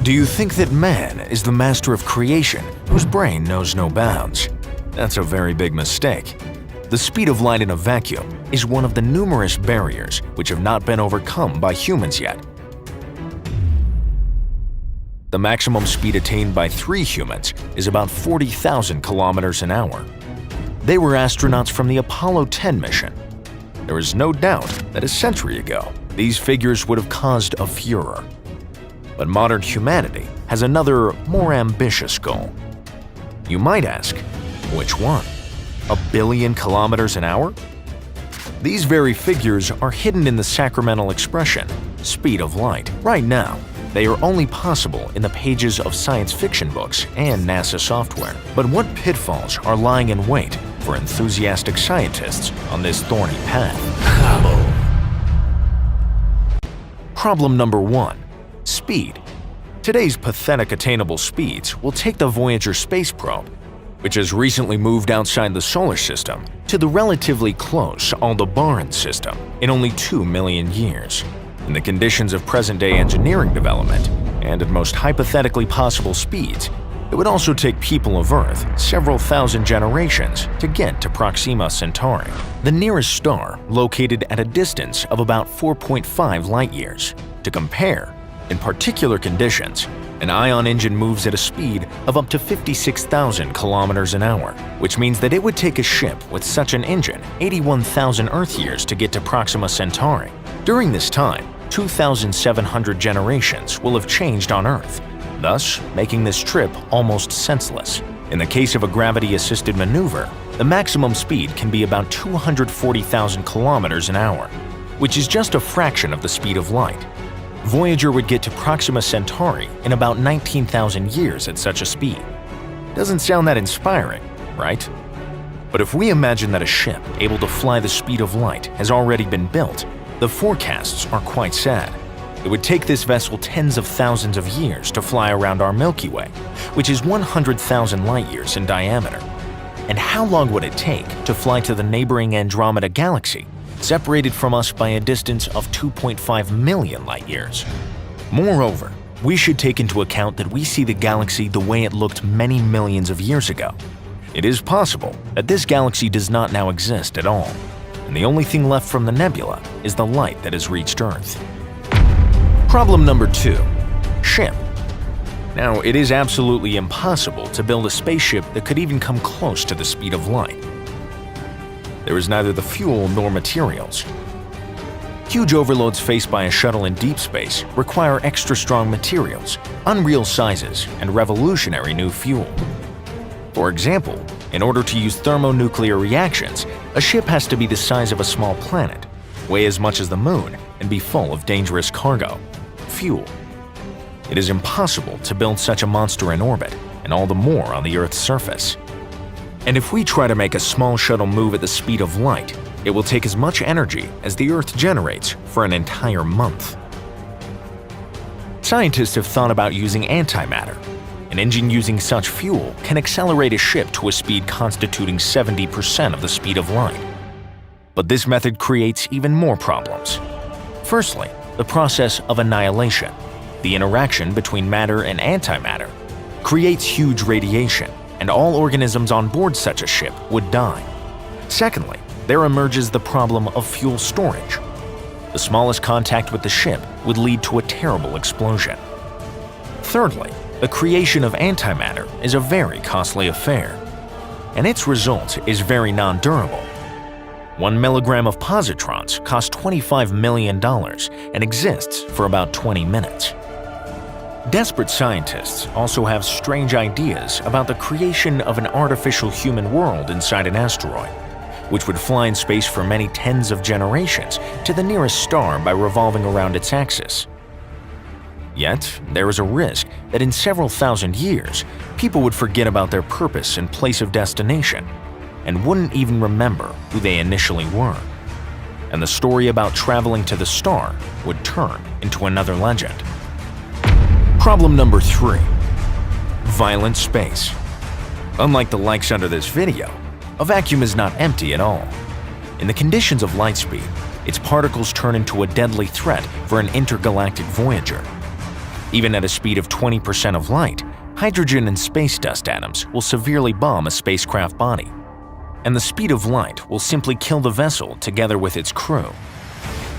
Do you think that man is the master of creation whose brain knows no bounds? That's a very big mistake. The speed of light in a vacuum is one of the numerous barriers which have not been overcome by humans yet. The maximum speed attained by 3 humans is about 40,000 kilometers an hour. They were astronauts from the Apollo 10 mission. There is no doubt that a century ago, these figures would have caused a furor. But modern humanity has another, more ambitious goal. You might ask, which one? 1 billion kilometers an hour? These very figures are hidden in the sacramental expression, speed of light. Right now, they are only possible in the pages of science fiction books and NASA software. But what pitfalls are lying in wait for enthusiastic scientists on this thorny path? Problem number 1. Speed. Today's pathetic attainable speeds will take the Voyager space probe, which has recently moved outside the solar system, to the relatively close Aldebaran system in only 2 million years. In the conditions of present-day engineering development, and at most hypothetically possible speeds, it would also take people of Earth several thousand generations to get to Proxima Centauri, the nearest star located at a distance of about 4.5 light-years. To compare, in particular conditions, an ion engine moves at a speed of up to 56,000 kilometers an hour, which means that it would take a ship with such an engine 81,000 Earth years to get to Proxima Centauri. During this time, 2,700 generations will have changed on Earth, thus making this trip almost senseless. In the case of a gravity-assisted maneuver, the maximum speed can be about 240,000 kilometers an hour, which is just a fraction of the speed of light. Voyager would get to Proxima Centauri in about 19,000 years at such a speed. Doesn't sound that inspiring, right? But if we imagine that a ship able to fly the speed of light has already been built, the forecasts are quite sad. It would take this vessel tens of thousands of years to fly around our Milky Way, which is 100,000 light-years in diameter. And how long would it take to fly to the neighboring Andromeda Galaxy, separated from us by a distance of 2.5 million light-years? Moreover, we should take into account that we see the galaxy the way it looked many millions of years ago. It is possible that this galaxy does not now exist at all, and the only thing left from the nebula is the light that has reached Earth. Problem number 2. Ship. Now, it is absolutely impossible to build a spaceship that could even come close to the speed of light. There is neither the fuel nor materials. Huge overloads faced by a shuttle in deep space require extra strong materials, unreal sizes, and revolutionary new fuel. For example, in order to use thermonuclear reactions, a ship has to be the size of a small planet, weigh as much as the moon, and be full of dangerous cargo, fuel. It is impossible to build such a monster in orbit, and all the more on the Earth's surface. And if we try to make a small shuttle move at the speed of light, it will take as much energy as the Earth generates for an entire month. Scientists have thought about using antimatter. An engine using such fuel can accelerate a ship to a speed constituting 70% of the speed of light. But this method creates even more problems. Firstly, the process of annihilation, the interaction between matter and antimatter, creates huge radiation, and all organisms on board such a ship would die. Secondly, there emerges the problem of fuel storage. The smallest contact with the ship would lead to a terrible explosion. Thirdly, the creation of antimatter is a very costly affair, and its result is very non-durable. 1 milligram of positrons costs $25 million and exists for about 20 minutes. Desperate scientists also have strange ideas about the creation of an artificial human world inside an asteroid, which would fly in space for many tens of generations to the nearest star by revolving around its axis. Yet, there is a risk that in several thousand years, people would forget about their purpose and place of destination, and wouldn't even remember who they initially were. And the story about traveling to the star would turn into another legend. Problem number 3. Violent space. Unlike the likes under this video, a vacuum is not empty at all. In the conditions of light speed, its particles turn into a deadly threat for an intergalactic Voyager. Even at a speed of 20% of light, hydrogen and space dust atoms will severely bomb a spacecraft body. And the speed of light will simply kill the vessel together with its crew.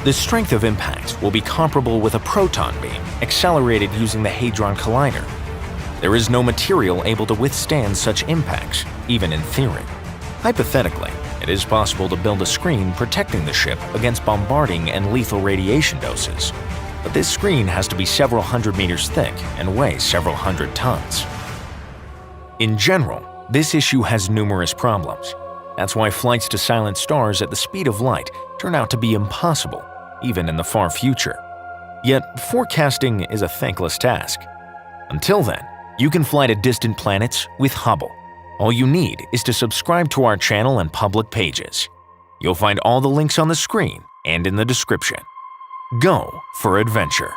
The strength of impact will be comparable with a proton beam accelerated using the Hadron Collider. There is no material able to withstand such impacts, even in theory. Hypothetically, it is possible to build a screen protecting the ship against bombarding and lethal radiation doses. But this screen has to be several hundred meters thick and weigh several hundred tons. In general, this issue has numerous problems. That's why flights to silent stars at the speed of light turn out to be impossible, even in the far future. Yet, forecasting is a thankless task. Until then, you can fly to distant planets with Hubble. All you need is to subscribe to our channel and public pages. You'll find all the links on the screen and in the description. Go for adventure!